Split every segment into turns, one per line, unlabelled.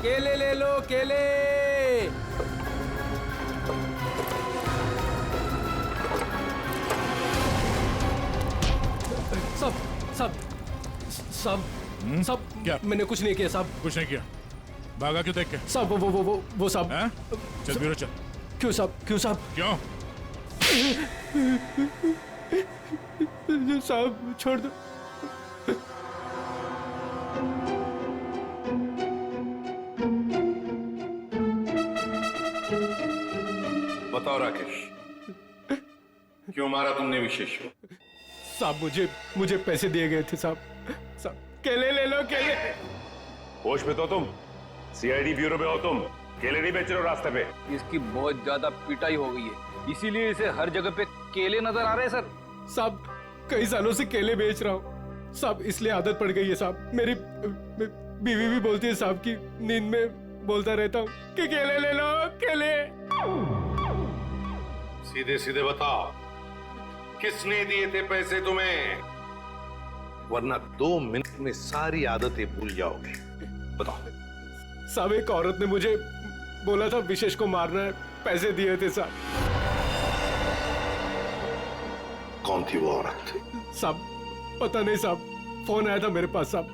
केले ले लो, केले। सब सब सब सब
क्या?
मैंने कुछ नहीं किया साहब।
कुछ नहीं किया? भागा क्यों देख के?
साहब वो साहब।
हैं? चल ब्यूरो चल।
क्यों साहब? क्यों साहब?
क्यों?
साहब छोड़ दो।
बताओ राकेश, क्यों मारा तुमने विशेष को?
साहब मुझे पैसे दिए गए थे साहब। साहब केले ले लो, केले।
होश में तो तुम सीआईडी ब्यूरो में हो, तुम केले नहीं बेच रहे हो रास्ते पे।
इसकी बहुत ज्यादा पिटाई हो गई है, इसीलिए इसे हर जगह पे केले नजर आ रहे हैं सर।
साहब कई सालों से केले बेच रहा हूँ साहब, इसलिए आदत पड़ गई है साहब। मेरी बीवी भी बोलती है साहब की नींद में बोलता रहता हूँ कि केले ले लो, केले।
सीधे सीधे बताओ, किसने दिए थे पैसे तुम्हें? वरना 2 मिनट में सारी आदतें भूल जाओगे। बताओ।
साहब एक औरत ने मुझे बोला था विशेष को मारना है, पैसे दिए थे साहब।
कौन थी वो औरत?
साहब पता नहीं साहब, फोन आया था मेरे पास साहब।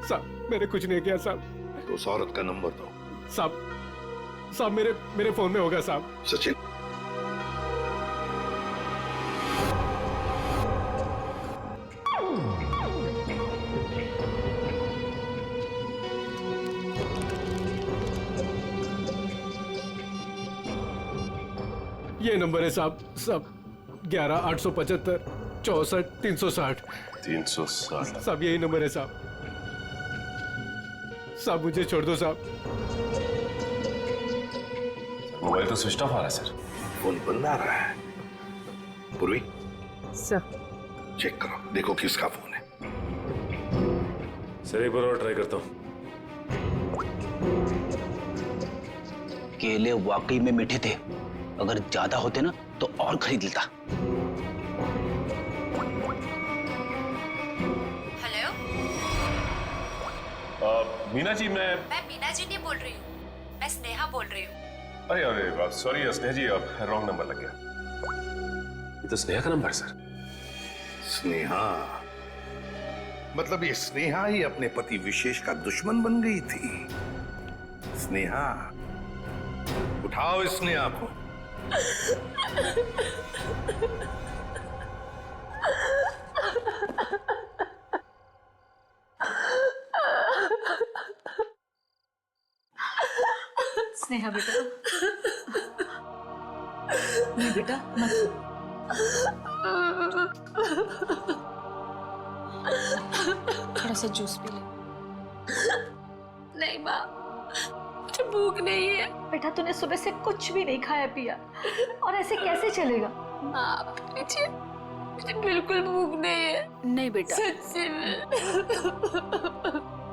साहब मैंने कुछ नहीं किया साहब।
तो उस औरत का नंबर दो।
साहब मेरे फोन में होगा साहब।
सचिन,
ये नंबर है साहब। साहब 11-875 64 360।
360।
साहब यही नंबर है साहब। साहब मुझे छोड़ दो साहब।
मोबाइल तो स्विच ऑफ आ रहा है सर।
फोन बंद आ रहा है। पूर्वी
सर
चेक करो, देखो किसका फोन है।
सर एक बार और ट्राई करता हूँ।
केले वाकई में मीठे थे, अगर ज्यादा होते ना तो और खरीद लेता।
हेलो,
मीना जी, मैं
मीना जी नहीं बोल रही हूँ, मैं स्नेहा बोल रही हूँ।
अरे अरे सॉरी स्नेहा जी, रॉन्ग नंबर लग गया। ये तो स्नेहा का नंबर है सर।
स्नेहा? मतलब ये स्नेहा ही अपने पति विशेष का दुश्मन बन गई थी। स्नेहा, उठाओ इस स्नेहा को।
स्नेहा बेटा, नहीं बेटा मत। थोड़ा सा जूस पी ले।
नहीं माँ, मुझे भूख नहीं है।
बेटा तूने सुबह से कुछ भी नहीं खाया पिया, और ऐसे कैसे चलेगा?
माँ लीजिए, मुझे बिल्कुल भूख नहीं है।
नहीं बेटा,
सच्ची में।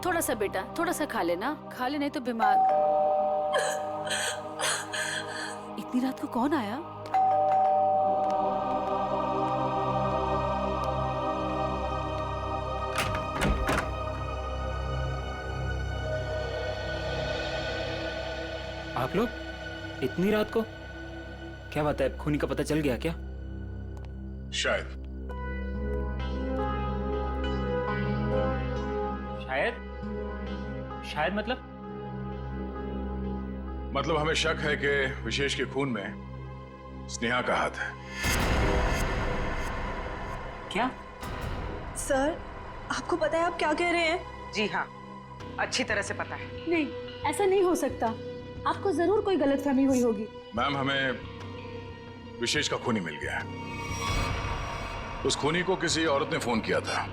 थोड़ा सा बेटा, थोड़ा सा खा लेना, खा ले नहीं तो बीमार। इतनी रात को कौन आया?
आप लोग इतनी रात को? क्या बात है, खूनी का पता चल गया क्या?
शायद।
शायद
मतलब हमें शक है कि विशेष के खून में स्नेहा का हाथ है।
क्या?
सर, आपको पता है आप क्या कह रहे हैं?
जी हाँ, अच्छी तरह से पता है।
नहीं, ऐसा नहीं हो सकता। आपको जरूर कोई गलतफहमी हुई होगी।
मैम, हमें विशेष का खूनी मिल गया है। उस खूनी को किसी औरत ने फोन किया था।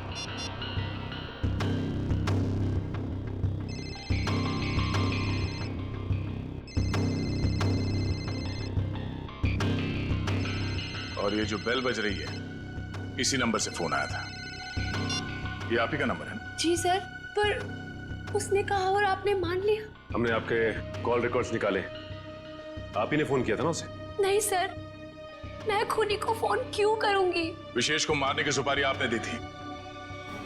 और ये जो बेल बज रही है, इसी नंबर से फोन आया था। ये आप ही का नंबर है ना?
जी सर, पर उसने कहा और आपने मान लिया।
हमने आपके कॉल रिकॉर्ड्स निकाले, आप ही ने फोन किया था ना उसे?
नहीं सर, मैं खूनी को फोन क्यों करूंगी?
विशेष को मारने की सुपारी आपने दी थी।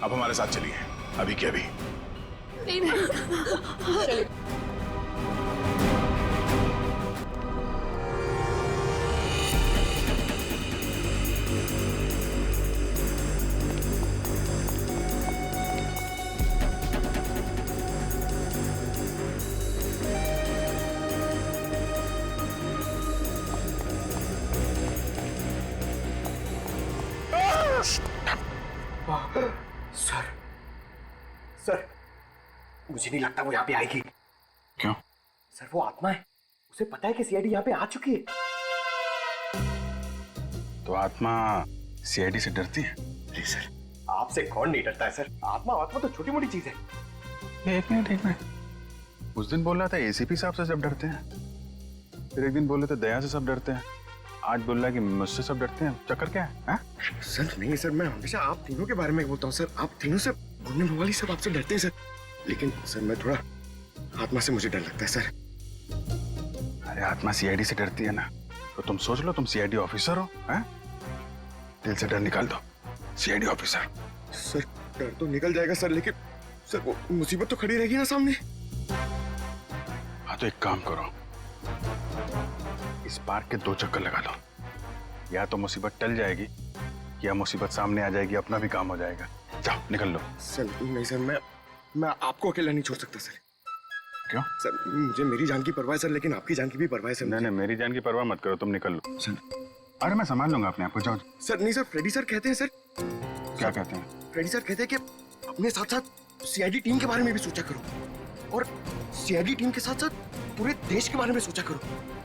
अब हमारे साथ चलिए, अभी के अभी।
नहीं, नहीं।
मुझे नहीं लगता वो यहाँ पे आएगी।
क्यों?
सर वो आत्मा है, उसे पता है कि सीआईडी यहाँ पे आ चुकी है।
तो आत्मा सीआईडी से डरती है?
नहीं सर, आपसे कौन नहीं डरता है सर। आत्मा आत्मा तो छोटी मोटी चीज है।
एक मिनट। उस दिन बोल रहा था एसीपी साहब से सब डरते हैं, फिर एक दिन बोल रहे थे दया से सब डरते हैं, आज बोल रहा है कि मुझसे सब डरते हैं। चक्कर क्या है?
सर नहीं सर, मैं हमेशा आप तीनों के बारे में बोलता हूँ सर। आप तीनों से बोलने वाली सब आपसे डरते हैं सर, लेकिन सर मैं थोड़ा आत्मा से मुझे डर लगता है सर।
अरे आत्मा सीआईडी से डरती है ना, तो तुम सोच लो तुम सीआईडी ऑफिसर हो, हैं? दिल से डर निकाल दो, सीआईडी ऑफिसर।
सर डर तो निकल जाएगा सर, लेकिन सर वो मुसीबत तो खड़ी रहेगी ना सामने।
हाँ तो एक काम करो, इस पार्क के 2 चक्कर लगा लो, या तो मुसीबत टल जाएगी या मुसीबत सामने आ जाएगी, अपना भी काम हो जाएगा। जाओ निकल लो।
सर नहीं सर, मैं आपको अकेला नहीं छोड़ सकता सर।
क्यों?
सर मुझे मेरी जान की परवाह है सर, लेकिन आपकी जान की भी परवाह है सर।
नहीं मेरी जान की परवाह मत करो, तुम निकल लो।
सर
अरे मैं संभाल लूंगा अपने आप को, जाओ।
सर नहीं सर, फ्रेडी सर कहते हैं सर।
क्या कहते हैं?
फ्रेडी सर कहते हैं कि अपने साथ साथ सीआईडी टीम के बारे में भी सोचा करो, और सीआईडी टीम के साथ साथ पूरे देश के बारे में सोचा करो,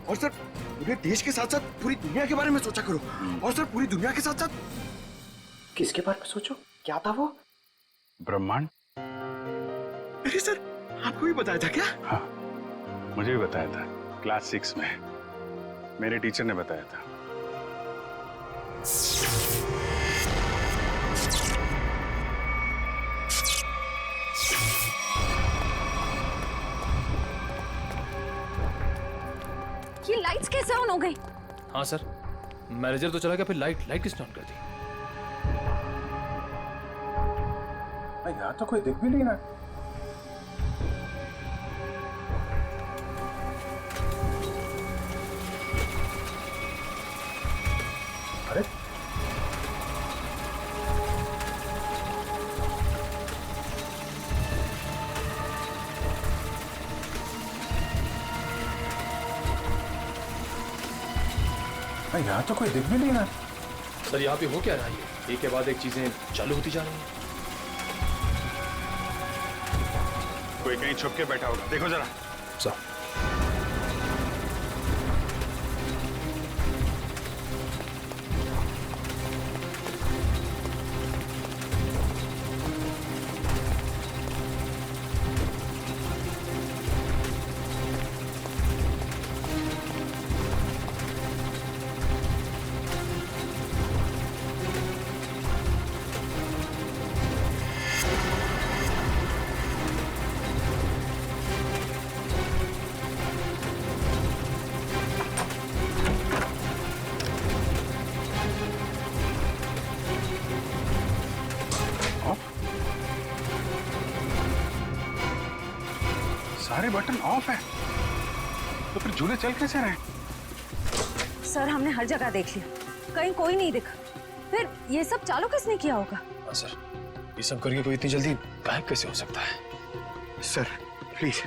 और सर पूरे देश के साथ साथ पूरी दुनिया के बारे में सोचा करो, और सर पूरी दुनिया के साथ साथ किसके बारे में सोचो? क्या था वो?
ब्रह्मांड।
अरे सर आपको भी बताया था क्या?
हाँ मुझे भी बताया था, क्लास 6 में मेरे टीचर ने बताया था।
ये लाइट्स कैसे ऑन हो गई?
हाँ सर, मैनेजर तो चला गया, फिर लाइट किसने ऑन कर दी?
यहाँ तो कोई दिख भी नहीं रहा। अरे यहाँ तो कोई दिख भी नहीं रहा।
सर यहाँ पे हो क्या रहा है? एक के बाद एक चीजें चालू होती जा रही हैं।
कोई कहीं छुप के बैठा होगा, देखो जरा।
सर
सारे बटन ऑफ है, तो फिर झूले चल कैसे रहे?
सर हमने हर जगह देख लिया, कहीं कोई नहीं दिखा। फिर ये सब चालू किसने किया होगा?
सर ये सब करके कोई इतनी जल्दी गायब कैसे हो सकता है?
सर प्लीज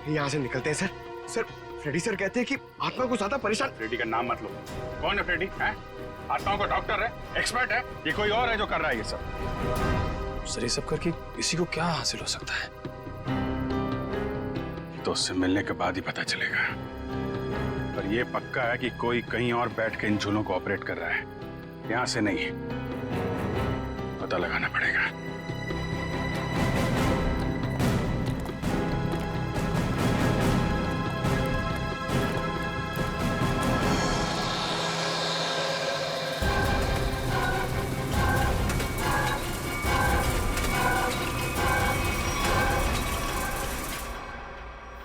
यहाँ से निकलते हैं सर। सर फ्रेडी सर कहते हैं कि आत्मा को ज्यादा परेशान।
फ्रेडी का नाम मत लो। कौन है फ्रेडी? है आत्माओं का डॉक्टर है, एक्सपर्ट है, ये कोई और है जो कर रहा है ये सब?
सर ये सब करके किसी को क्या हासिल हो सकता है?
तो उससे मिलने के बाद ही पता चलेगा। पर ये पक्का है कि कोई कहीं और बैठ के इन झूलों को ऑपरेट कर रहा है, यहां से नहीं। पता लगाना पड़ेगा।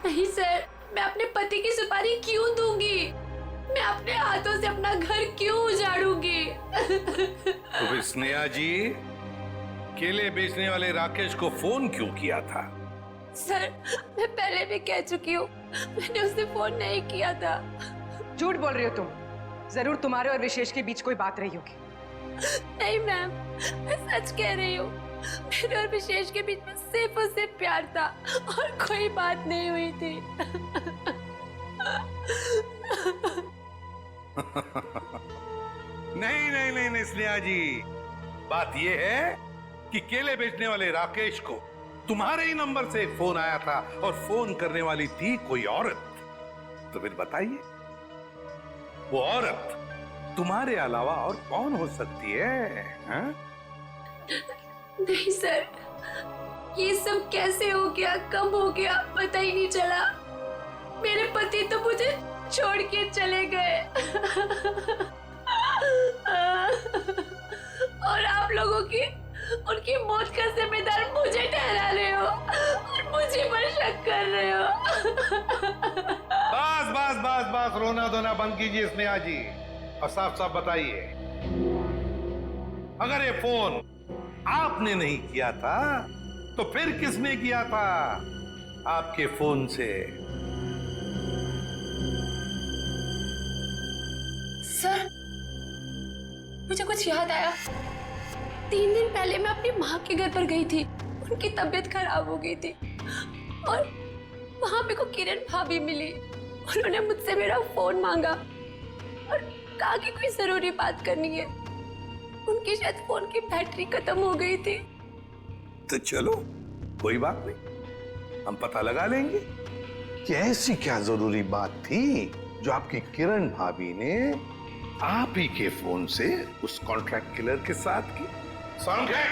नहीं सर, मैं अपने पति की सुपारी क्यों दूंगी? मैं अपने हाथों से अपना घर क्यों उजाड़ूंगी?
तो फिर स्नेहा जी केले बेचने वाले राकेश को फोन क्यों किया था?
सर मैं पहले भी कह चुकी हूँ, मैंने उसे फोन नहीं किया था।
झूठ बोल रही हो तुम। जरूर तुम्हारे और विशेष के बीच कोई बात रही होगी।
नहीं मैम, मैं सच कह रही हूँ। मेरे और विशेष के बीच में सिर्फ और सिर्फ प्यार था और कोई बात नहीं हुई थी।
नहीं स्नेहा जी, बात यह है कि केले बेचने वाले राकेश को तुम्हारे ही नंबर से एक फोन आया था और फोन करने वाली थी कोई औरत, तो फिर बताइए वो औरत तुम्हारे अलावा और कौन हो सकती है? हा?
नहीं सर, ये सब कैसे हो गया, कब हो गया, पता ही नहीं चला। मेरे पति तो मुझे छोड़ के चले गए और आप लोगों की उनकी मौत का जिम्मेदार मुझे ठहरा रहे हो और मुझे पर शक कर रहे हो।
बस बस बस बस, रोना धोना बंद कीजिए स्नेहा जी और साफ साफ बताइए, अगर ये फोन आपने नहीं किया था तो फिर किसने किया था आपके फोन से?
सर, मुझे कुछ याद आया। 3 दिन पहले मैं अपनी माँ के घर पर गई थी, उनकी तबीयत खराब हो गई थी और वहां पे को किरण भाभी मिली। उन्होंने मुझसे मेरा फोन मांगा और कहा कि कोई जरूरी बात करनी है। उनकी शायद फोन की बैटरी खत्म हो गई थी।
तो चलो कोई बात नहीं, हम पता लगा लेंगे कि ऐसी क्या जरूरी बात थी जो आपकी किरण भाभी ने आप ही के फोन से उस कॉन्ट्रैक्ट किलर के साथ की। साउंड है?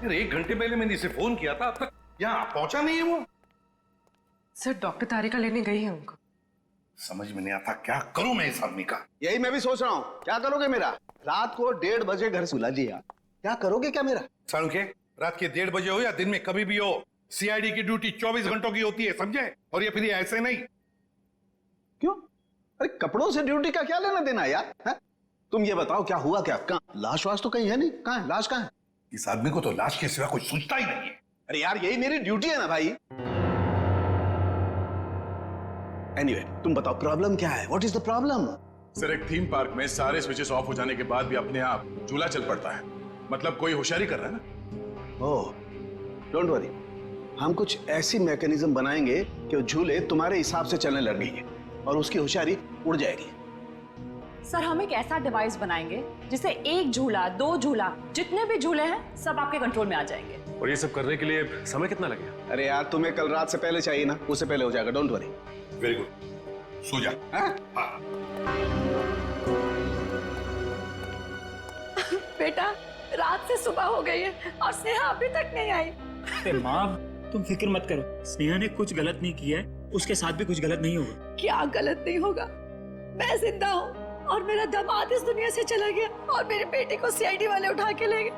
यार 1 घंटे पहले मैंने इसे फोन किया था, अब तक यहाँ पहुंचा नहीं है वो।
सर डॉक्टर तारिका लेने गई है उनको।
समझ में नहीं आता क्या करूं मैं इस आदमी का।
यही मैं भी सोच रहा हूँ, क्या करोगे मेरा? रात को 1:30 बजे घर सुला दिया, क्या करोगे क्या मेरा?
साउंड रात के 1:30 बजे हो या दिन में कभी भी हो, सीआईडी की ड्यूटी 24 घंटों की होती है, समझे? और ये फिर ऐसे नहीं।
क्यों? अरे कपड़ों से ड्यूटी का क्या लेना देना यार? है? तुम ये बताओ क्या हुआ क्या? कहाँ लाश वाश तो कहीं है नहीं, कहाँ है लाश? कहाँ है?
इस आदमी को तो लाश के सिवा कोई सोचता ही नहीं है।
अरे यार यही मेरी ड्यूटी है ना भाई। एनीवे, तुम बताओ प्रॉब्लम क्या है? What is the problem?
Sir, एक थीम पार्क में सारे स्विचेस ऑफ हो जाने के बाद भी अपने आप झूला चल पड़ता है। मतलब कोई होशियारी कर रहा है ना।
ओह, डोंट वरी, हम कुछ ऐसी मैकेनिज्म बनाएंगे कि वो झूले तुम्हारे हिसाब से चलने लगेंगे और उसकी होशियारी उड़ जाएगी।
सर, हम एक ऐसा डिवाइस बनाएंगे जिससे 1 झूला, 2 झूला, जितने भी झूले हैं सब आपके कंट्रोल में आ जाएंगे।
और ये सब करने के लिए समय कितना लगेगा?
अरे यार तुम्हें कल रात से पहले चाहिए ना, उससे पहले हो जाएगा, डोंट वरी।
वेरी गुड, सो जा। हाँ?
बेटा, रात से सुबह हो गई है और स्नेहा अभी तक नहीं आई।
अरे माँ, तुम फिक्र मत करो, स्नेहा ने कुछ गलत नहीं किया है, उसके साथ भी कुछ गलत नहीं होगा।
क्या गलत नहीं होगा? मैं जिंदा हूँ और मेरा दामाद इस दुनिया से चला गया और मेरी बेटी को सीआईडी वाले उठा के ले गए।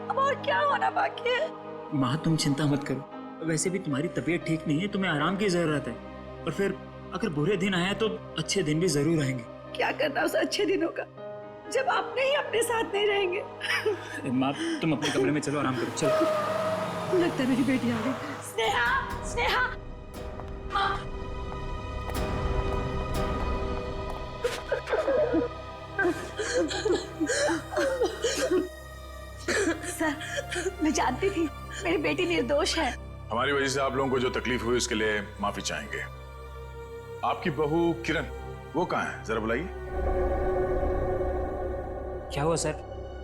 अब और क्या होना बाकी है?
माँ तुम चिंता मत करो, वैसे भी तुम्हारी तबीयत ठीक नहीं है, तुम्हें आराम की जरूरत है। और फिर अगर बुरे दिन आए तो अच्छे दिन भी जरूर आएंगे।
क्या करना उस अच्छे दिनों का जब आपने ही अपने साथ नहीं रहेंगे।
माँ तुम अपने कमरे में चलो, आराम करो, चलो।
लगता है मेरी बेटी आ गई। स्नेहा, स्नेहा, माँ। सर, मैं जानती थी मेरी बेटी निर्दोष है।
हमारी वजह से आप लोगों को जो तकलीफ हुई उसके लिए माफी चाहेंगे। आपकी बहू किरण, वो कहाँ है? जरा बुलाइए।
क्या हुआ सर?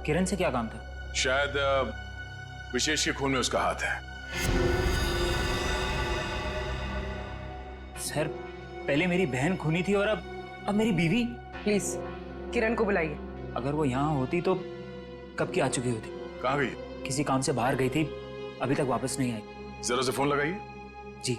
किरण से क्या काम था?
शायद विशेष के खून में उसका हाथ है।
सर, पहले मेरी बहन खूनी थी और अब मेरी बीवी।
प्लीज किरण को बुलाइए।
अगर वो यहाँ होती तो कब की आ चुकी होती।
कहाँ गई?
किसी काम से बाहर गई थी, अभी तक वापस नहीं आई।
जरा से फोन लगाइए।
जी।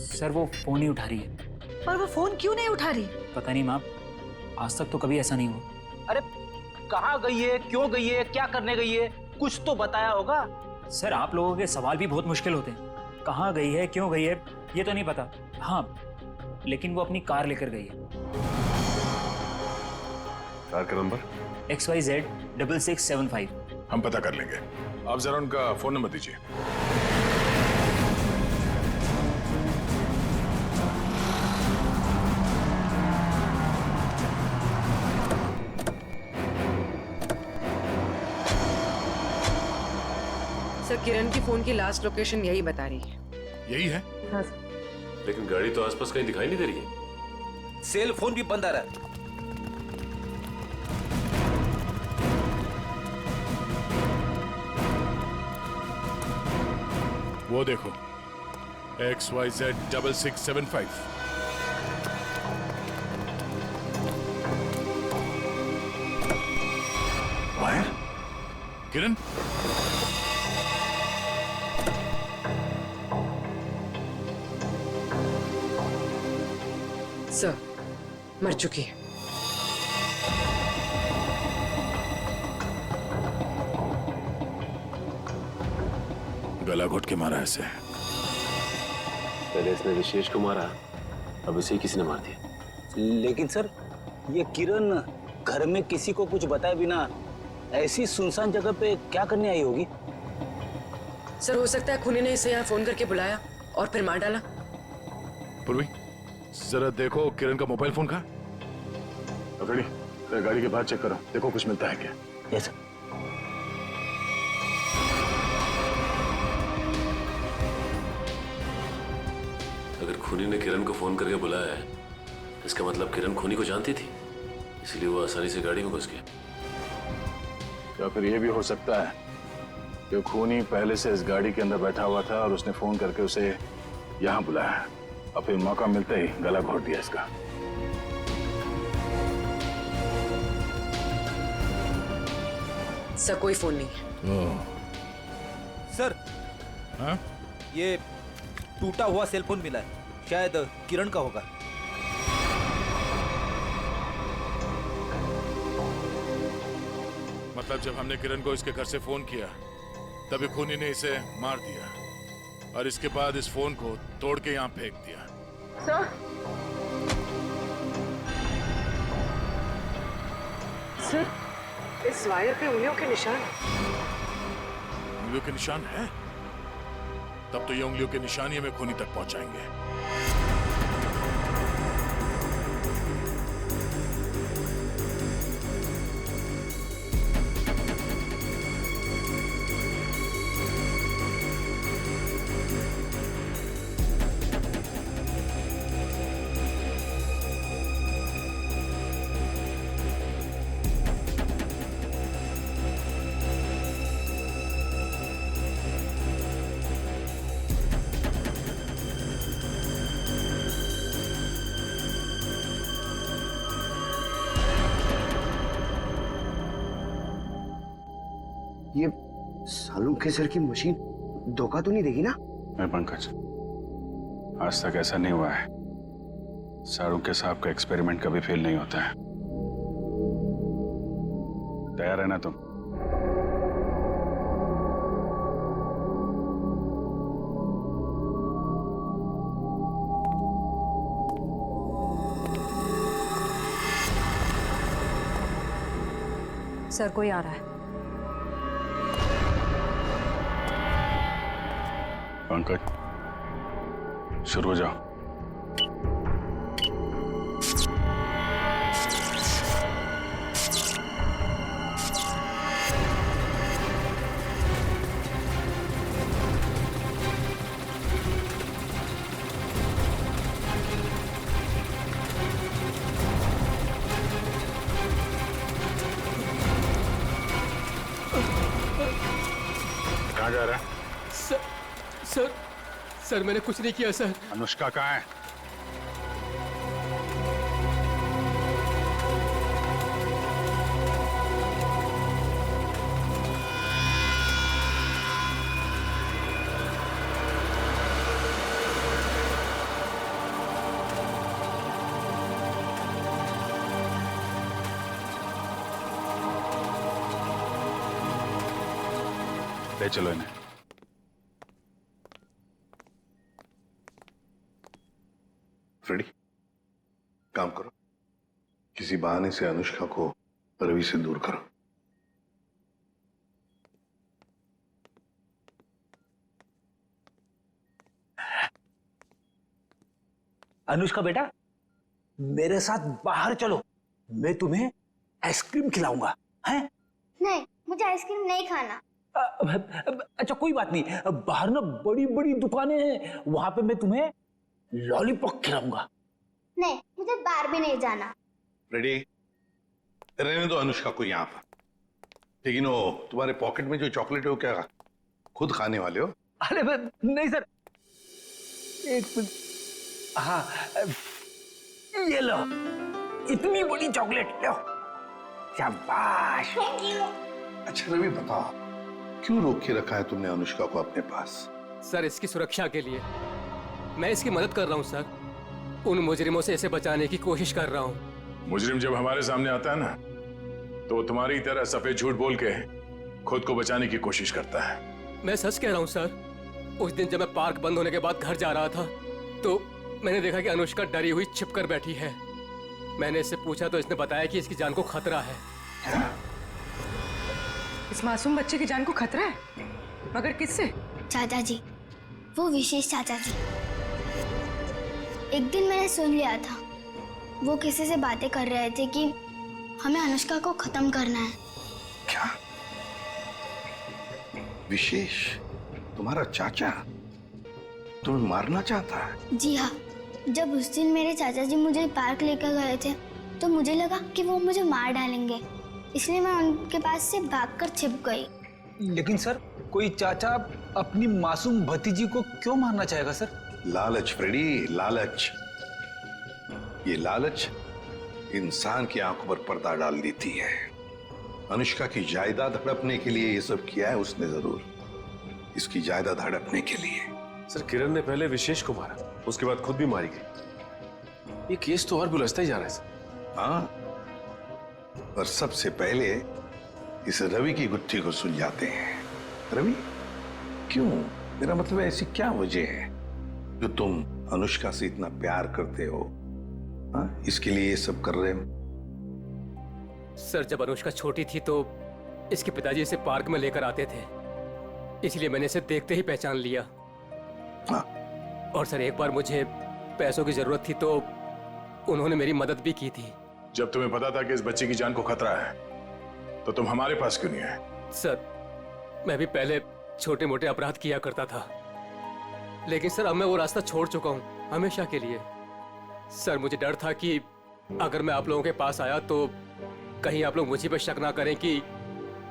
सर, वो फोन ही उठा रही है।
पर वो फोन क्यों नहीं उठा रही?
पता नहीं माँ, आज तक तो कभी ऐसा नहीं हुआ।
अरे कहाँ गई है, क्यों गई है, क्या करने गई है, कुछ तो बताया होगा।
सर, आप लोगों के सवाल भी बहुत मुश्किल होते हैं। कहाँ गई है, क्यों गई है, ये तो नहीं पता। हाँ, लेकिन वो अपनी कार लेकर गई है।
कार का नंबर?
XYZ 6675।
हम पता कर लेंगे, आप जरा उनका फोन नंबर दीजिए।
सर, किरण की फोन की लास्ट लोकेशन यही बता रही है।
यही है?
हाँ।
लेकिन गाड़ी तो आसपास कहीं दिखाई नहीं दे रही है।
सेल फोन भी बंद आ रहा है।
वो देखो, XYZ6675।
वायर?
किरण,
सर, मर चुकी है।
गला घोट के मारा ऐसे।
पहले इसने विशेष को मारा, अब इसे किसी ने मार दिया।
लेकिन सर, ये किरण घर में किसी को कुछ बताए बिना ऐसी सुनसान जगह पे क्या करने आई होगी?
सर, हो सकता है खूनी ने इसे यहाँ फोन करके बुलाया और फिर मार डाला।
पूर्वी, जरा देखो किरण का मोबाइल फोन कहाँ?
रेडी, गाड़ी के बाहर चेक करो, देखो कुछ मिलता है क्या।
Yes sir.
अगर खूनी ने किरण को फोन करके बुलाया है, इसका मतलब किरण खूनी को जानती थी, इसलिए वो आसानी से गाड़ी में घुस गया।
या फिर ये भी हो सकता है कि खूनी पहले से इस गाड़ी के अंदर बैठा हुआ था और उसने फोन करके उसे यहाँ बुलाया और फिर मौका मिलते ही गला घोट दिया इसका।
सर, कोई फोन नहीं है।
सर,
हाँ?
ये टूटा हुआ सेलफोन मिला है, शायद किरण का होगा।
मतलब जब हमने किरण को इसके घर से फोन किया, तभी खूनी ने इसे मार दिया और इसके बाद इस फोन को तोड़ के यहाँ फेंक दिया।
सर, इस वायर पे उंगलियों के निशान।
उंगलियों के निशान है? तब तो ये उंगलियों के निशान ही हमें खूनी तक पहुंचाएंगे।
ये सालों के सर की मशीन धोखा तो नहीं देगी ना?
नहीं पंकज, आज तक ऐसा नहीं हुआ है। सारों के साहब का एक्सपेरिमेंट कभी फेल नहीं होता है। तैयार है ना तुम?
सर, कोई आ रहा है।
पंकज, शुरू हो जाओ। कहाँ जा रहा है?
सर, मैंने कुछ नहीं किया सर।
अनुष्का कहाँ है? ले चलो इन्हें।
फ्रेडी, काम करो, किसी बहाने से अनुष्का को रवि से दूर करो।
अनुष्का बेटा, मेरे साथ बाहर चलो, मैं तुम्हें आइसक्रीम खिलाऊंगा। हैं?
नहीं, मुझे आइसक्रीम नहीं खाना।
अच्छा कोई बात नहीं, बाहर ना बड़ी बड़ी दुकानें हैं, वहां पे मैं तुम्हें लॉलीपॉप खिलाऊंगा।
नहीं, मुझे बाहर भी नहीं जाना।
रेडी? रहने दो अनुष्का को यहाँ पर। लेकिन वो तुम्हारे पॉकेट में जो चॉकलेट है वो क्या खुद खाने वाले हो?
अरे नहीं सर, एक मिनट। हाँ ये लो, इतनी बड़ी चॉकलेट लो। शाबाश।
अच्छा रवि बताओ, क्यों रोक के रखा है तुमने अनुष्का को अपने पास?
सर इसकी सुरक्षा के लिए। मैं इसकी मदद कर रहा हूँ सर, उन मुजरिमों से इसे बचाने की कोशिश कर रहा हूँ।
मुजरिम जब हमारे सामने आता है ना, तो वो तुम्हारी तरह सफेद झूठ बोल के खुद को बचाने की कोशिश करता है।
मैं सच कह रहा हूँ सर। उस दिन जब मैं पार्क बंद होने के बाद घर जा रहा था, तो मैंने देखा कि अनुष्का डरी हुई छिपकर बैठी है। मैंने इससे पूछा तो इसने बताया कि इसकी जान को खतरा है।
इस मासूम बच्चे की जान को खतरा है? मगर किससे?
चाचा जी, वो विशेष चाचा जी। एक दिन मैंने सुन लिया था, वो किसी से बातें कर रहे थे कि हमें अनुष्का को खत्म करना है।
क्या? विशेष तुम्हारा चाचा तुम्हें मारना चाहता है?
जी हाँ, जब उस दिन मेरे चाचा जी मुझे पार्क लेकर गए थे, तो मुझे लगा कि वो मुझे मार डालेंगे, इसलिए मैं उनके पास से भागकर छिप गई।
लेकिन सर, कोई चाचा अपनी मासूम भतीजी को क्यों मारना चाहेगा सर?
लालच फ्रेडी, लालच। ये लालच इंसान की आंखों पर पर्दा डाल देती है। अनुष्का की जायदाद हड़पने के लिए ये सब किया है उसने जरूर, इसकी जायदाद हड़पने के लिए।
सर किरण ने पहले विशेष को मारा, उसके बाद खुद भी मारी गई। ये केस तो और भी उलझता ही जा रहा है सर।
हाँ, और सबसे पहले इस रवि की गुत्थी को सुलझाते हैं। रवि क्यों? मेरा मतलब है ऐसी क्या वजह है जो तुम अनुष्का से इतना प्यार करते हो? हाँ, इसके लिए ये सब कर रहे हो?
सर जब अनुष्का छोटी थी तो इसके पिताजी इसे पार्क में लेकर आते थे, इसलिए मैंने इसे देखते ही पहचान लिया।
हाँ।
और सर एक बार मुझे पैसों की जरूरत थी तो उन्होंने मेरी मदद भी की थी।
जब तुम्हें पता था कि इस बच्चे की जान को खतरा है, तो तुम हमारे पास क्यों नहीं आए?
सर मैं भी पहले छोटे मोटे अपराध किया करता था, लेकिन सर अब मैं वो रास्ता छोड़ चुका हूँ हमेशा के लिए। सर मुझे डर था कि अगर मैं आप लोगों के पास आया तो कहीं आप लोग मुझे पर शक ना करें कि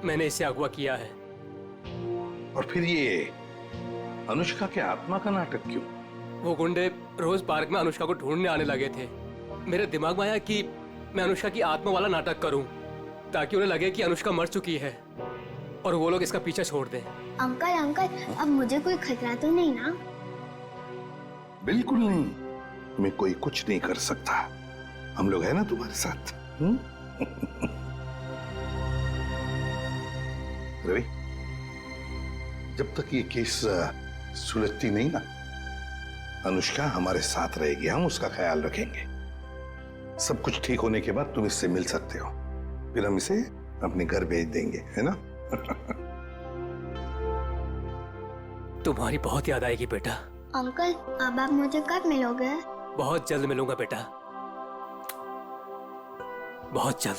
मैंने इसे अगवा किया है।
और फिर ये अनुष्का के आत्मा का नाटक क्यों?
वो गुंडे रोज पार्क में अनुष्का को ढूंढने आने लगे थे। मेरे दिमाग में आया कि मैं अनुष्का की आत्मा वाला नाटक करूं, ताकि उन्हें लगे कि अनुष्का मर चुकी है और वो लोग इसका पीछा छोड़ दें।
अंकल अंकल, अब मुझे कोई खतरा तो नहीं ना?
बिल्कुल नहीं, तुम्हें कोई कुछ नहीं कर सकता। हम लोग हैं ना तुम्हारे साथ। रवि, जब तक ये केस सुलझती नहीं ना, अनुष्का हमारे साथ रहेगी, हम उसका ख्याल रखेंगे। सब कुछ ठीक होने के बाद तुम इससे मिल सकते हो, फिर हम इसे अपने घर भेज देंगे, है ना?
तुम्हारी बहुत याद आएगी बेटा।
अंकल, अब आप मुझे कब मिलोगे?
बहुत जल्द मिलूंगा बेटा, बहुत जल्द।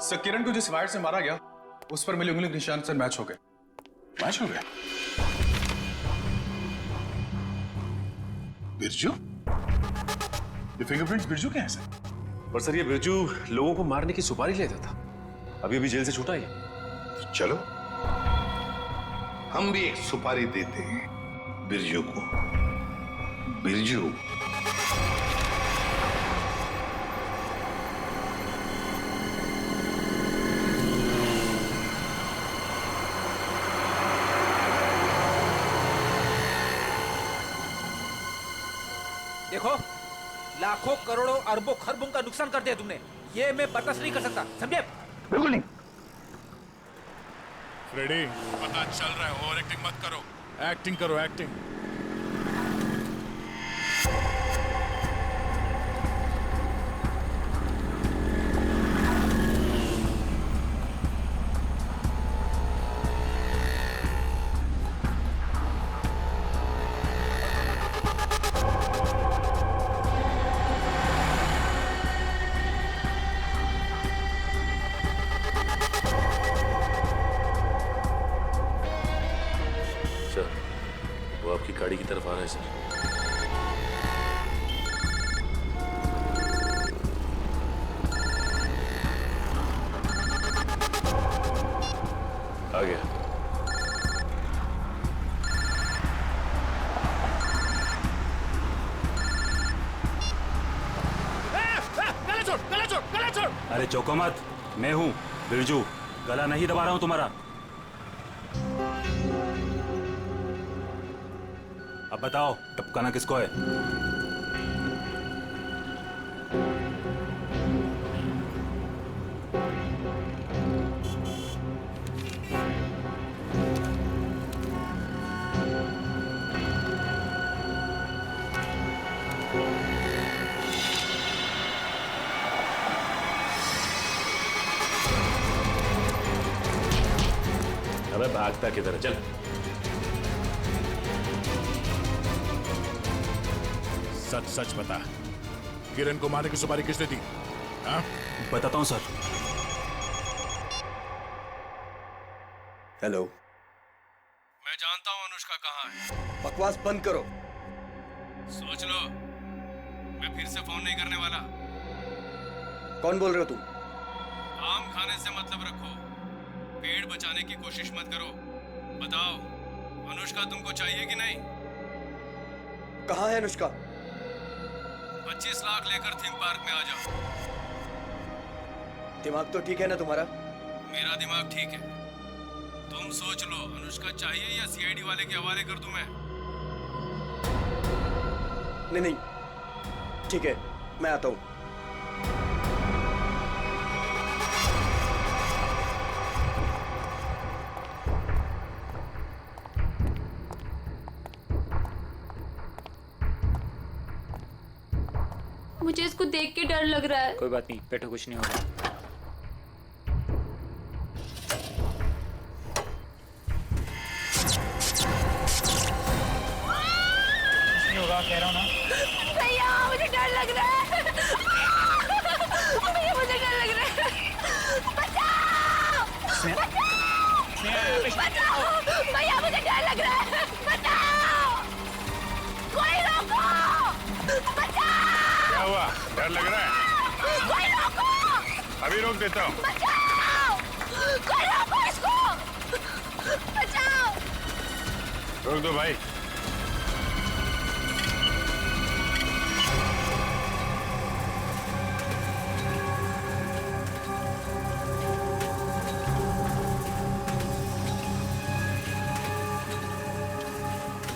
सर किरण को जिस वायर से मारा गया उस पर मिले उंगली के निशान सर मैच हो गए। मैच हो गए? बिरजू? ये फिंगरप्रिंट्स बिरजू के हैं सर?
और सर ये बिरजू लोगों को मारने की सुपारी लेता था, अभी अभी जेल से छूटा है।
चलो हम भी एक सुपारी देते हैं बिरजू को। बिरजू,
देखो, लाखों करोड़ों अरबों खरबों का नुकसान कर दिया तुमने, ये मैं बर्दाश्त नहीं कर सकता, समझे?
बिल्कुल नहीं।
फ्रेडी, पता चल रहा है, ओवर एक्टिंग मत करो, एक्टिंग करो, एक्टिंग।
तरफ आ रहा है सर। आ गया।
गला छोड़। अरे चौको मत, मैं हूँ बिरजू, गला नहीं दबा रहा हूँ तुम्हारा। अब बताओ टपकाना किसको है?
अबे भागता किधर है? चल।
सच सच बता, किरण को मारने की सुपारी किसने दी? हाँ?
बताता हूँ सर।
हेलो।
मैं जानता हूँ अनुष्का कहाँ है।
बकवास बंद करो।
सोच लो, मैं फिर से फोन नहीं करने वाला।
कौन बोल रहे हो तुम?
आम खाने से मतलब रखो, पेड़ बचाने की कोशिश मत करो। बताओ, अनुष्का तुमको चाहिए कि नहीं?
कहाँ है अनुष्का?
25 लाख लेकर थीम पार्क में आ जाओ।
दिमाग तो ठीक है ना तुम्हारा?
मेरा दिमाग ठीक है। तुम सोच लो, अनुष्का चाहिए या सीआईडी वाले के हवाले कर दूं मैं?
नहीं, ठीक है, मैं आता हूँ।
मुझे इसको देख के डर लग रहा है।
कोई बात नहीं, बैठो, कुछ नहीं होगा। कह रहा हूँ ना
भैया, मुझे डर लग रहा है। भैया, मुझे डर लग रहा है। बचाओ! बचाओ! भैया, मुझे डर लग रहा है। बचाओ! कोई रोको! बचाओ!
क्या हुआ? डर लग रहा है?
कोई रोको!
अभी रोक देता हूँ।
बचाओ! कोई रोको इसको! बचाओ!
रोक दो भाई।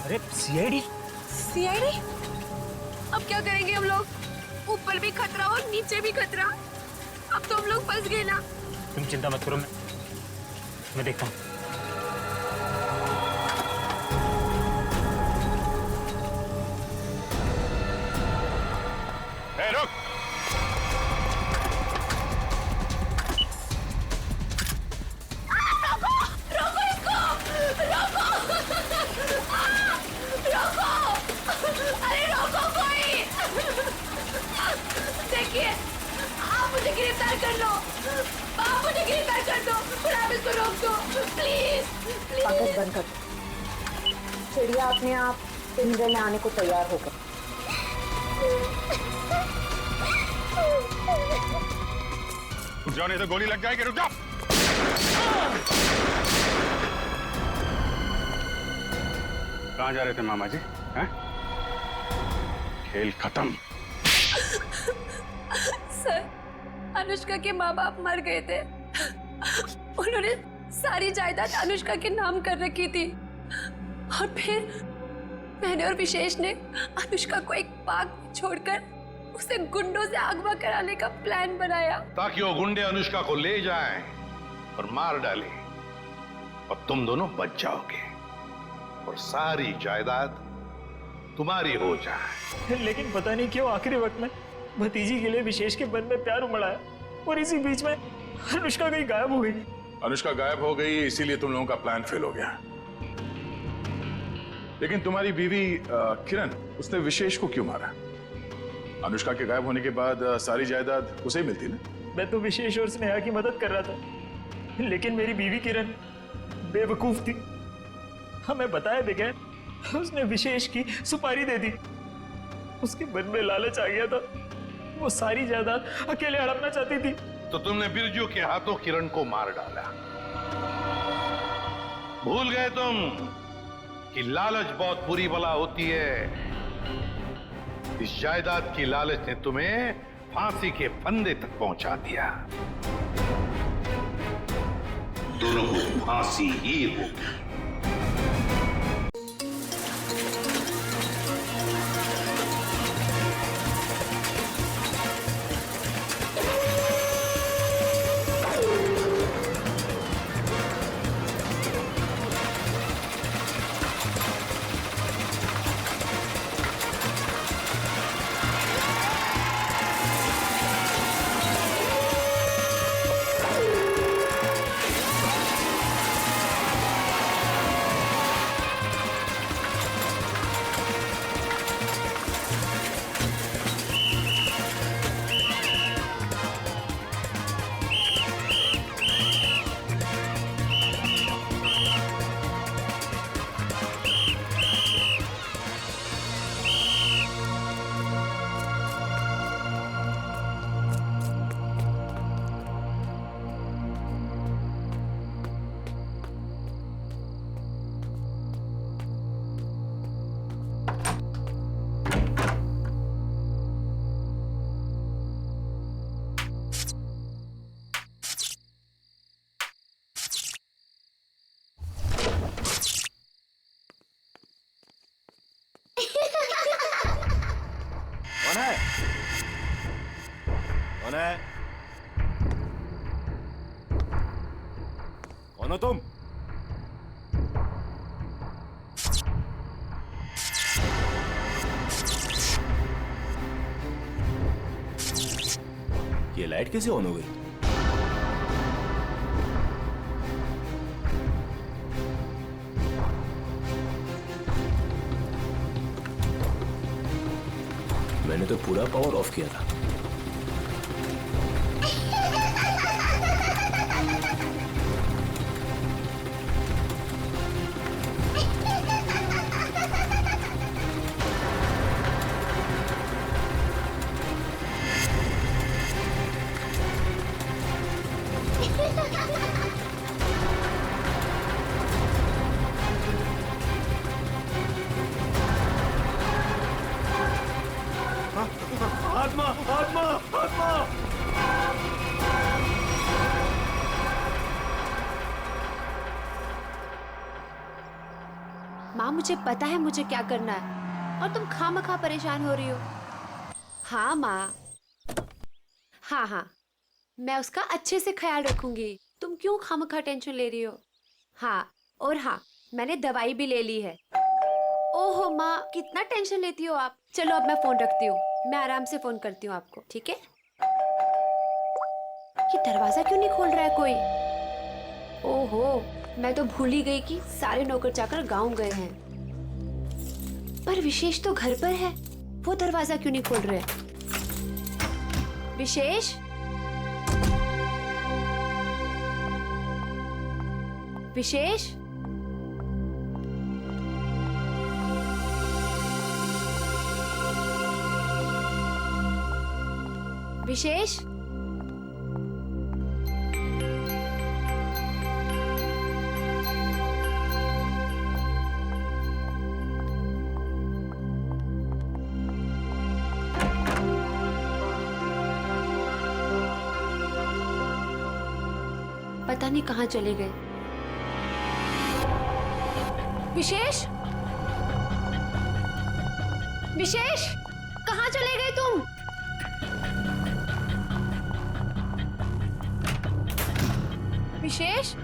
अरे सीआईडी?
सीआईडी? अब क्या करेंगे हम लोग? ऊपर भी खतरा और नीचे भी खतरा। अब तो हम लोग फंस गए ना।
तुम चिंता मत करो, मैं देखता हूँ।
रुक।
रोको इसको! रोको! रोको! अरे रोको कोई! देखिए, आप मुझे गिरफ्तार कर लो। आप मुझे गिरफ्तार कर दो और आप इसको रोक दो, प्लीज प्लीज।
आकाश बंद कर। चिड़िया अपने आप पिंजरे में आने को तैयार होगा।
रुक जाओ, नहीं तो गोली लग जाएगी। रुक जाओ। कहाँ जा रहे थे मामा जी? हैं? खेल खत्म।
सर, अनुष्का के माँ बाप मर गए थे। उन्होंने सारी जायदाद अनुष्का के नाम कर रखी थी और फिर मैंने और विशेष ने अनुष्का को एक पार्क में छोड़कर उसे गुंडों से अगवा कराने का प्लान बनाया,
ताकि वो गुंडे अनुष्का को ले जाएं और मार डालें और तुम दोनों बच जाओगे और सारी जायदाद तुम्हारी हो जाए।
लेकिन पता नहीं क्यों आखिरी वक्त में भतीजी के लिए विशेष के मन में प्यार उमड़ा है और इसी बीच में अनुष्का कहीं गायब हो गई।
अनुष्का गायब हो गई, इसीलिए तुम लोगों का प्लान फेल हो गया। लेकिन तुम्हारी बीवी किरण, उसने विशेष को क्यों मारा? अनुष्का के गायब होने के बाद सारी जायदाद उसे ही मिलती ना।
मैं तो विशेष और स्नेहा की मदद कर रहा था, लेकिन मेरी बीवी किरण बेवकूफ थी। हमें बताया बगैर उसने विशेष की सुपारी दे दी। उसके मन में लालच आ गया था, वो सारी जायदाद अकेले हड़पना चाहती थी।
तो तुमने बिरजू के हाथों किरण को मार डाला। भूल गए तुम कि लालच बहुत बुरी बला होती है। इस जायदाद की लालच ने तुम्हें फांसी के फंदे तक पहुंचा दिया। दोनों को फांसी ही होगी।
कौन है? कौन हो तुम? ये लाइट कैसे ऑन हो गई? मैंने तो पूरा पावर ऑफ किया था।
आत्मा आत्मा आत्मा।
माँ मुझे पता है मुझे क्या करना है और तुम खामखा परेशान हो रही हो। हाँ माँ, हाँ मैं उसका अच्छे से ख्याल रखूंगी। तुम क्यों खामखा टेंशन ले रही हो? हाँ, और हाँ मैंने दवाई भी ले ली है। ओहो माँ, कितना टेंशन लेती हो आप। चलो अब मैं फोन रखती हूँ, मैं आराम से फोन करती हूँ आपको, ठीक है? ये दरवाजा क्यों नहीं खोल रहा है कोई? ओहो, मैं तो भूल ही गई कि सारे नौकर चाकर गांव गए हैं। पर विशेष तो घर पर है, वो दरवाजा क्यों नहीं खोल रहे? विशेष, विशेष, विशेष, पता नहीं कहाँ चले गए। विशेष, विशेष, कहाँ चले गए तुम? विशेष,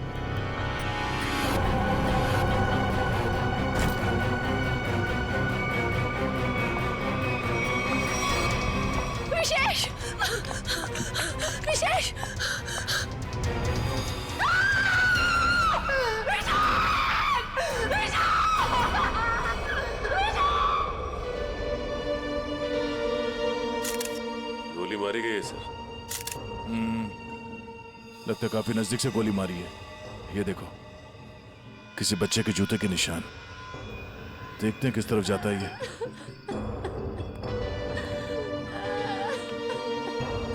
विशेष, विशेष,
गोली मारी गई है सर।
लगता है काफी नजदीक से गोली मारी है। ये देखो, किसी बच्चे के जूते के निशान। देखते हैं किस तरफ जाता है ये।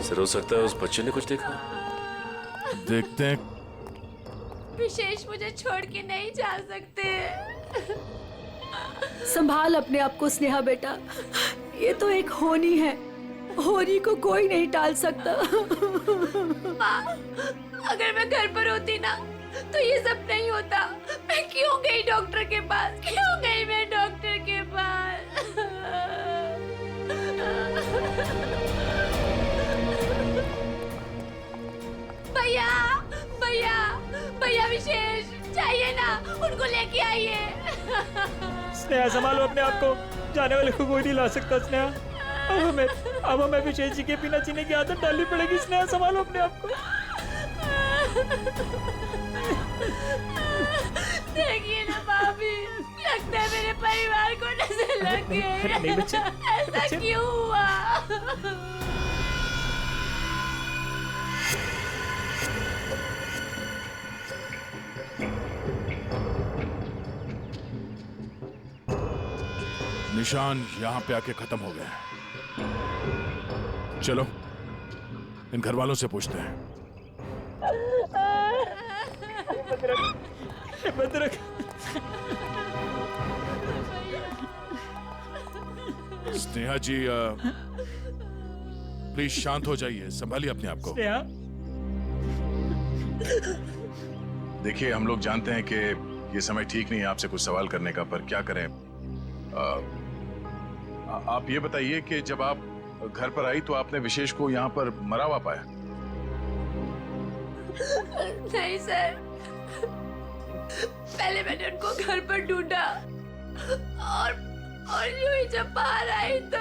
सर हो सकता है उस बच्चे ने कुछ देखा।
देखते हैं।
विशेष मुझे छोड़ के नहीं जा सकते।
संभाल अपने आप को स्नेहा बेटा, ये तो एक होनी है, होनी को कोई नहीं टाल सकता।
माँ, अगर मैं घर पर होती ना तो ये सब नहीं होता। मैं क्यों गई डॉक्टर के पास? क्यों गई मैं डॉक्टर के पास? भैया, भैया, भैया विशेष चाहिए ना, उनको लेके आइए।
स्नेहा संभालो अपने आप को, जाने वाले को कोई नहीं ला सकता स्नेहा। अब हमें विशेष जी के बिना जीने की आदत डालनी पड़ेगी। स्नेहा संभालो अपने आप को।
देखिए ना भाभी, लगता है मेरे परिवार को नजर लग गई।
नहीं बच्चे,
ऐसा क्यों हुआ?
निशान यहाँ पे आके खत्म हो गए। चलो इन घर वालों से पूछते हैं।
भद्रक,
स्नेहा जी प्लीज शांत हो जाइए, संभालिए अपने आप को।
स्नेहा,
देखिए हम लोग जानते हैं कि ये समय ठीक नहीं है आपसे कुछ सवाल करने का, पर क्या करें। आप ये बताइए कि जब आप घर पर आई तो आपने विशेष को यहाँ पर मरा हुआ पाया?
नहीं सर, पहले मैंने उनको घर पर ढूंढा और यूं ही जब बाहर आई तो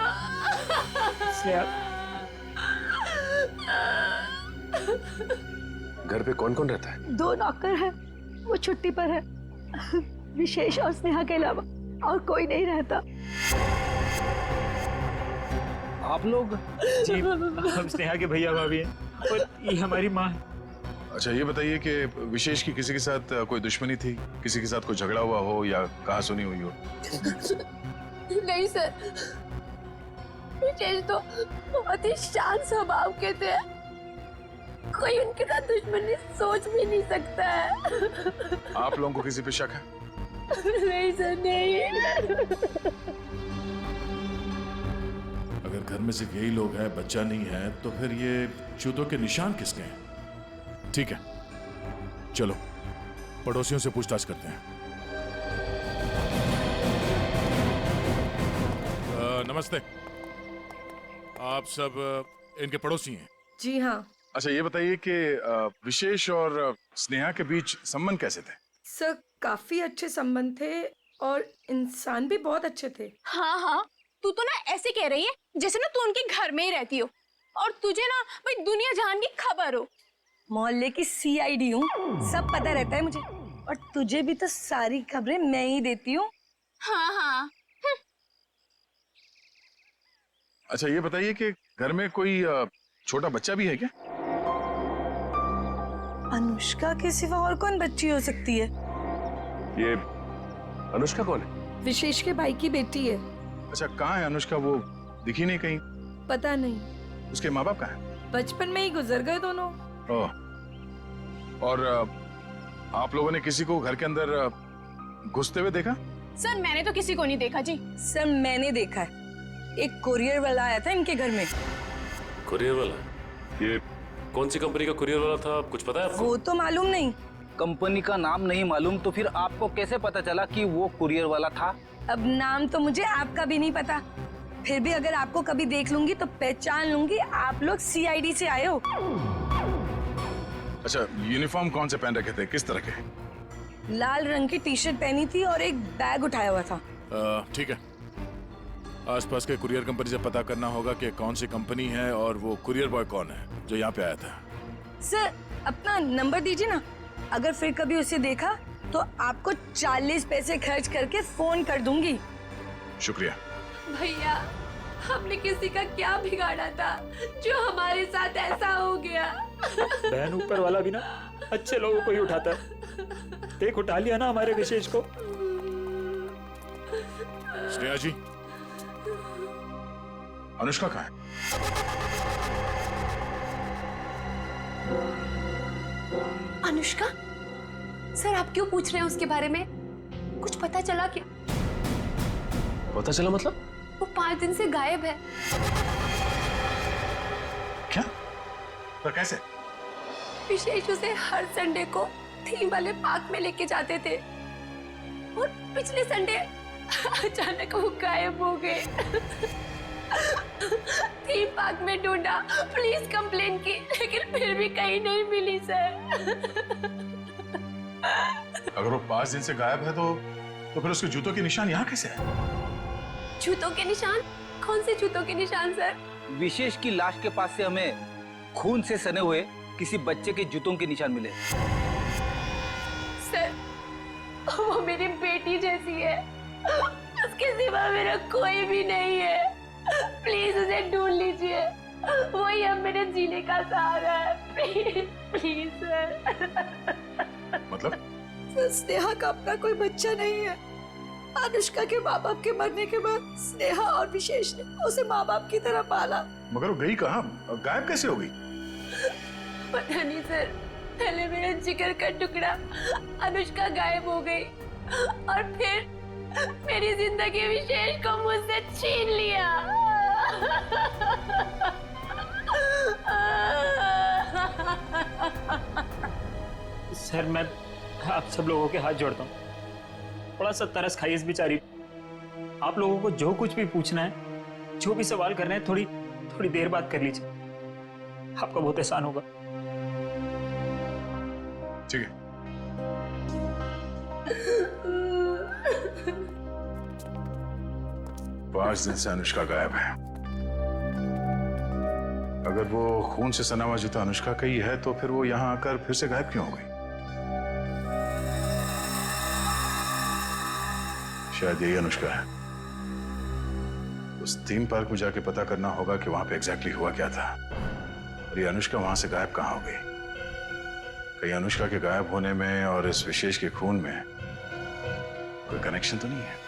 घर पे कौन कौन रहता है?
2 नौकर है, वो छुट्टी पर है। विशेष और स्नेहा के अलावा और कोई नहीं रहता।
आप लोग? जी, हम स्नेहा के भैया भाभी हैं और ये हमारी माँ है।
अच्छा ये बताइए कि विशेष की किसी के साथ कोई दुश्मनी थी, किसी के साथ कोई झगड़ा हुआ हो या कहा सुनी हुई हो?
नहीं सर, विशेष तो बहुत ही शांत स्वभाव के थे, कोई उनके साथ दुश्मनी सोच भी नहीं सकता है।
आप लोगों को किसी पे शक है?
नहीं सर, नहीं।
अगर घर में सिर्फ यही लोग हैं, बच्चा नहीं है, तो फिर ये जूतों के निशान किसके हैं? ठीक है, चलो पड़ोसियों से पूछताछ करते हैं। नमस्ते, आप सब इनके पड़ोसी हैं?
जी हाँ।
अच्छा ये बताइए कि विशेष और स्नेहा के बीच संबंध कैसे थे?
सर काफी अच्छे संबंध थे और इंसान भी बहुत अच्छे थे।
हाँ हाँ, तू तो ना ऐसे कह रही है जैसे ना तू उनके घर में ही रहती हो और तुझे ना भाई दुनिया जहान की खबर हो।
मोहल्ले की सीआईडी हूँ, सब पता रहता है मुझे, और तुझे भी तो सारी खबरें मैं ही देती हूँ।
हाँ हाँ।
अच्छा ये बताइए कि घर में कोई छोटा बच्चा भी है क्या?
अनुष्का के सिवा और कौन बच्ची हो सकती है?
ये अनुष्का कौन है?
विशेष के भाई की बेटी है।
अच्छा कहाँ है अनुष्का? वो दिखी नहीं कहीं।
पता नहीं।
उसके माँ बाप कहाँ हैं?
बचपन में ही गुजर गए दोनों।
ओह, और आप लोगों ने किसी को घर के अंदर घुसते हुए देखा?
सर मैंने तो किसी को नहीं देखा जी।
सर मैंने देखा है, एक कुरियर वाला आया था इनके घर में।
कुरियर वाला? ये कौन सी कंपनी का कुरियर वाला था, कुछ पता है आपको?
वो तो मालूम नहीं।
कंपनी का नाम नहीं मालूम तो फिर आपको कैसे पता चला कि वो कुरियर वाला था?
अब नाम तो मुझे आपका भी नहीं पता, फिर भी अगर आपको कभी देख लूंगी तो पहचान लूंगी आप लोग सीआईडी से आए हो।
अच्छा यूनिफॉर्म कौन से पहन रखे थे, किस तरह के?
लाल रंग की टी शर्ट पहनी थी और एक बैग उठाया हुआ था।
ठीक है, आसपास के कुरियर कंपनी से पता करना होगा कि कौन सी कंपनी है और वो कुरियर बॉय कौन है जो यहाँ पे आया था।
सर अपना नंबर दीजिए ना, अगर फिर कभी उसे देखा तो आपको 40 पैसे खर्च करके फोन कर दूंगी।
शुक्रिया।
भैया हमने किसी का क्या बिगाड़ा था जो हमारे साथ ऐसा हो गया?
बहन ऊपर वाला भी ना अच्छे लोगों को ही उठाता है। देख उठा लिया ना हमारे विशेष को।
स्नेहा जी, अनुष्का कहाँ है?
अनुष्का? सर आप क्यों पूछ रहे हैं उसके बारे में? कुछ पता चला क्या?
पता चला मतलब?
वो 5 दिन से गायब है।
क्या? पर कैसे?
विशेष उसे हर संडे को थीम वाले पार्क में लेके जाते थे और पिछले संडे अचानक वो गायब हो गए। थीम पार्क में ढूंढा, पुलिस कंप्लेन की, लेकिन फिर भी कहीं नहीं मिली सर।
अगर वो 5 दिन से गायब है तो फिर उसके जूतों के निशान यहाँ कैसे है?
जूतों के निशान? कौन से जूतों के निशान सर?
विशेष की लाश के पास से हमें खून से सने हुए किसी बच्चे के जूतों के निशान मिले।
सर वो मेरी बेटी जैसी है, उसके सिवा मेरा कोई भी नहीं है। प्लीज उसे ढूंढ लीजिए, वही अब मेरे जीने का सहारा है। Please please sir.
मतलब?
सर स्नेहा का अपना कोई बच्चा नहीं है। अनुष्का के माँ बाप के मरने के बाद स्नेहा और विशेष ने उसे माँ बाप की तरह पाला।
मगर वो गई कहाँ? गायब कैसे हो गई?
पता नहीं सर, पहले मेरा जिगर का टुकड़ा अनुष्का गायब हो गई और फिर मेरी जिंदगी विशेष को मुझसे छीन लिया।
सर मैं आप सब लोगों के हाथ जोड़ता हूँ, थोड़ा सा तरस खाइए इस बेचारी। आप लोगों को जो कुछ भी पूछना है, जो भी सवाल करना है, थोड़ी देर बाद कर लीजिए, आपका बहुत एहसान होगा।
ठीक है। 5 दिन से अनुष्का गायब है। अगर वो खून से सना हुआ जूता अनुष्का का ही है तो फिर वो यहाँ आकर फिर से गायब क्यों हो गई? शायद यही अनुष्का है। उस थीम पार्क में जाके पता करना होगा कि वहां पे एग्जैक्टली हुआ क्या था और ये अनुष्का वहां से गायब कहाँ हो गई। कहीं अनुष्का के गायब होने में और इस विशेष के खून में कोई कनेक्शन तो नहीं है?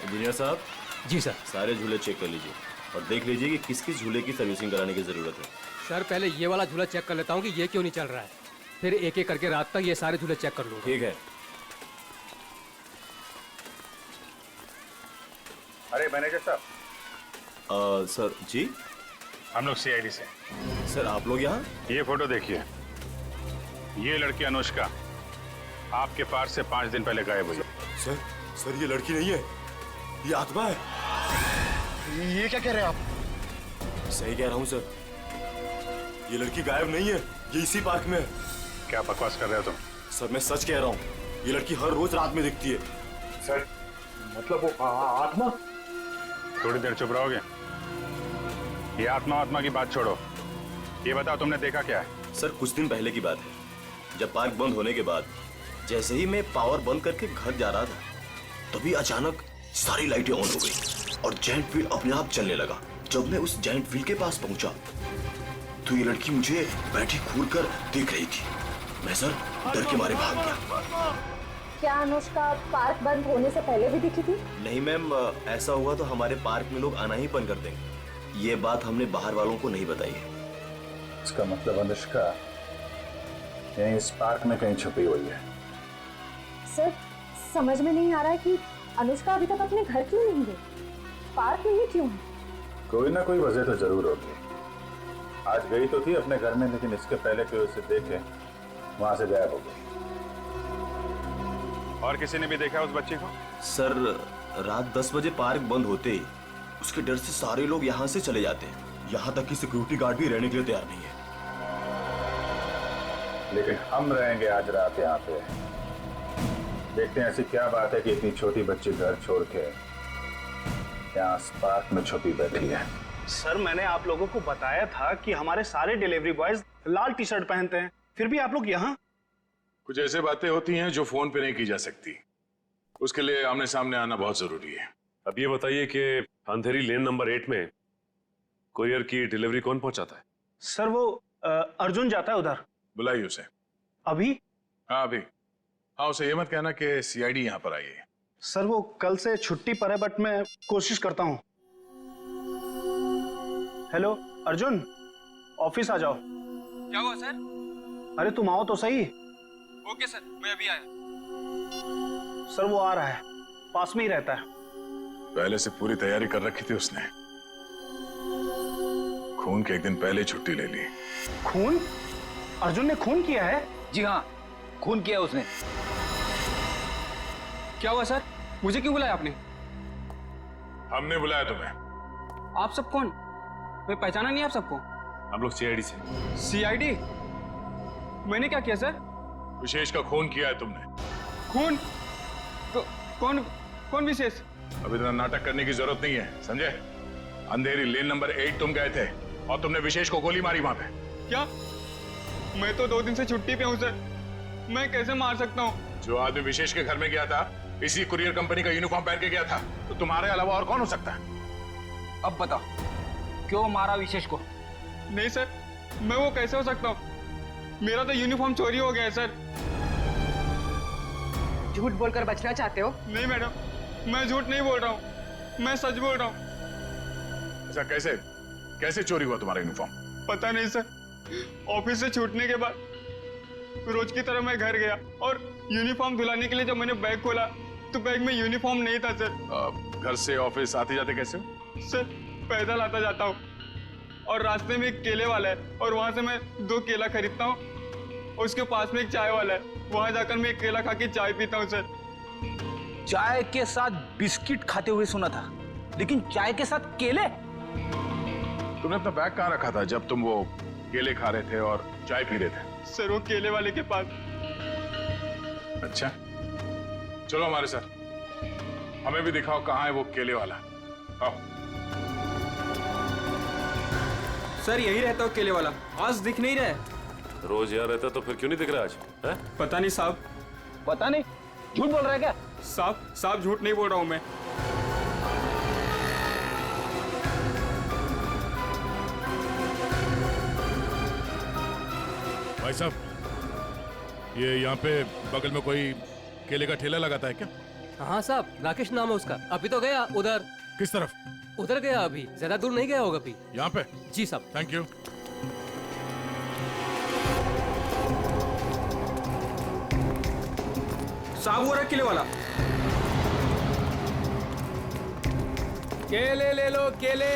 इंजीनियर साहब।
जी सर।
सारे झूले चेक कर लीजिए और देख लीजिए कि किस किस झूले की सर्विसिंग कराने की जरूरत है।
सर पहले ये वाला झूला चेक कर लेता हूँ कि ये क्यों नहीं चल रहा है, फिर एक एक करके रात तक ये सारे झूले चेक कर लूंगा।
ठीक है।
अरे मैनेजर साहब।
सर जी।
हम लोग सीआईडी से।
सर आप लोग यहाँ?
ये फोटो देखिए, ये लड़की अनुष्का आपके पास से 5 दिन पहले गायब हुई।
सर ये लड़की नहीं है, ये आत्मा है। ये क्या कह रहे हैं आप?
सही कह रहा हूँ सर,
ये लड़की गायब नहीं है, ये इसी पार्क में है।
क्या बकवास कर रहे हो तुम?
सर मैं सच कह रहा हूँ, ये लड़की हर रोज रात में दिखती है।
सर मतलब वो आत्मा? थोड़ी देर चुप रहोगे? ये आत्मा की बात छोड़ो, ये बताओ तुमने देखा क्या है?
सर कुछ दिन पहले की बात है, जब पार्क बंद होने के बाद जैसे ही मैं पावर बंद करके घर जा रहा था, तभी अचानक सारी लाइटें ऑन हो गई और जायंट व्हील अपने आप चलने लगा। जब मैं उस जायंट व्हील के पास पहुंचा तो ये लड़की मुझे बैठी घूर कर देख रही थी। मैं सर डर के मारे भाग गया।
क्या अनुष्का पार्क बंद होने से पहले भी दिखी थी?
नहीं मैम, ऐसा हुआ तो हमारे पार्क में लोग आना ही बंद कर देंगे। ये बात हमने बाहर वालों को नहीं बताई है।
इसका मतलब अनुष्का यहीं इस पार्क में कहीं छुपी हुई है।
सर समझ में नहीं आ रहा है कि अनुष्का अभी तक अपने घर क्यों नहीं गई, पार्क में ही क्यों है?
कोई ना कोई वजह तो जरूर होगी। आज गई तो थी अपने घर में, लेकिन इसके पहले कि उसे देखे वहां से गायब हो गई।
और किसी ने भी देखा उस बच्ची को?
सर रात 10 बजे पार्क बंद होते ही उसके डर से सारे लोग यहाँ से चले जाते हैं, यहाँ तक कि सिक्योरिटी गार्ड भी रहने के लिए तैयार नहीं है।
लेकिन हम रहेंगे आज रात यहाँ पे। देखते हैं ऐसी क्या बात है कि इतनी छोटी बच्ची घर छोड़ के यहाँ पार्क में छुपी बैठी है।
सर मैंने आप लोगों को बताया था कि हमारे सारे डिलीवरी बॉयज लाल टी शर्ट पहनते हैं, फिर भी आप लोग यहाँ।
कुछ ऐसे बातें होती हैं जो फोन पे नहीं की जा सकती, उसके लिए आमने सामने आना बहुत जरूरी है।
अब ये बताइए कि अंधेरी लेन नंबर 8 में कोरियर की डिलीवरी कौन पहुंचाता है?
सर वो अर्जुन जाता है उधर।
बुलाइए उसे।
अभी?
हाँ अभी। हाँ, उसे ये मत कहना कि सीआईडी यहाँ पर आई है।
सर वो कल से छुट्टी पर है, बट मैं कोशिश करता हूँ। हेलो अर्जुन, ऑफिस आ जाओ।
क्या हुआ सर?
अरे तुम आओ तो सही।
ओके सर, मैं अभी आया।
सर वो आ रहा है, पास में ही रहता है।
पहले से पूरी तैयारी कर रखी थी उसने। खून के एक दिन पहले ही छुट्टी ले ली।
खून? अर्जुन ने खून किया है?
जी हाँ, खून किया उसने। क्या हुआ सर? मुझे क्यों बुलाया आपने?
हमने बुलाया तुम्हें।
आप सब कौन? मैं पहचाना नहीं आप सबको।
हम लोग सीआईडी से।
सीआईडी? मैंने क्या किया सर?
विशेष का खून किया है तुमने।
खून? कौन कौन विशेष?
अब इतना नाटक करने की जरूरत नहीं है, समझे? अंधेरी लेन नंबर 8 तुम गए थे और तुमने विशेष को गोली मारी वहां पे।
क्या? मैं तो 2 दिन से छुट्टी पे हूँ सर, मैं कैसे मार सकता हूँ?
जो आदमी विशेष के घर में गया था, इसी कुरियर कंपनी का यूनिफॉर्म पहन के गया था, तो तुम्हारे अलावा और कौन हो सकता है?
अब बताओ, क्यों मारा विशेष को? नहीं सर, मैं वो कैसे हो सकता हूँ? मेरा तो यूनिफॉर्म चोरी हो गया है सर।
झूठ बोलकर बचना चाहते हो?
नहीं मैडम, मैं झूठ नहीं बोल रहा हूँ, मैं सच बोल रहा हूँ।
ऐसा कैसे कैसे चोरी हुआ तुम्हारा यूनिफॉर्म?
पता नहीं सर, ऑफिस से छूटने के बाद रोज की तरह मैं घर गया और यूनिफॉर्म धुलाने के लिए जब मैंने बैग खोला तो बैग में यूनिफॉर्म नहीं था सर।
घर से ऑफिस आते जाते कैसे हो?
सर पैदल आता जाता हूँ और रास्ते में एक केले वाला है और वहां से मैं 2 केला खरीदता हूँ और उसके पास में एक चाय वाला है, वहां जाकर मैं एक केला खा के चाय पीता हूँ सर।
चाय के साथ बिस्किट खाते हुए सुना था, लेकिन चाय के साथ केले?
तुमने अपना बैग कहाँ रखा था जब तुम वो केले खा रहे थे और चाय पी रहे थे?
सर वो केले वाले के पास।
अच्छा, चलो हमारे साथ, हमें भी दिखाओ कहाँ है वो केले वाला। आओ।
सर यही रहता हो केले वाला, आज दिख नहीं रहा है।
रोज यहाँ रहता तो फिर क्यों नहीं दिख रहा आज? है?
पता नहीं साहब।
पता नहीं? झूठ बोल रहा है क्या?
साहब झूठ नहीं बोल रहा हूँ मैं।
भाई साहब, ये यहाँ पे बगल में कोई केले का ठेला लगाता है क्या?
हाँ साहब, राकेश नाम है उसका। अभी तो गया उधर।
किस तरफ?
उधर गया, अभी ज्यादा दूर नहीं गया होगा अभी।
यहाँ पे?
जी साहब।
Thank you.
साहब वो रहा केले वाला।
केले ले लो, केले।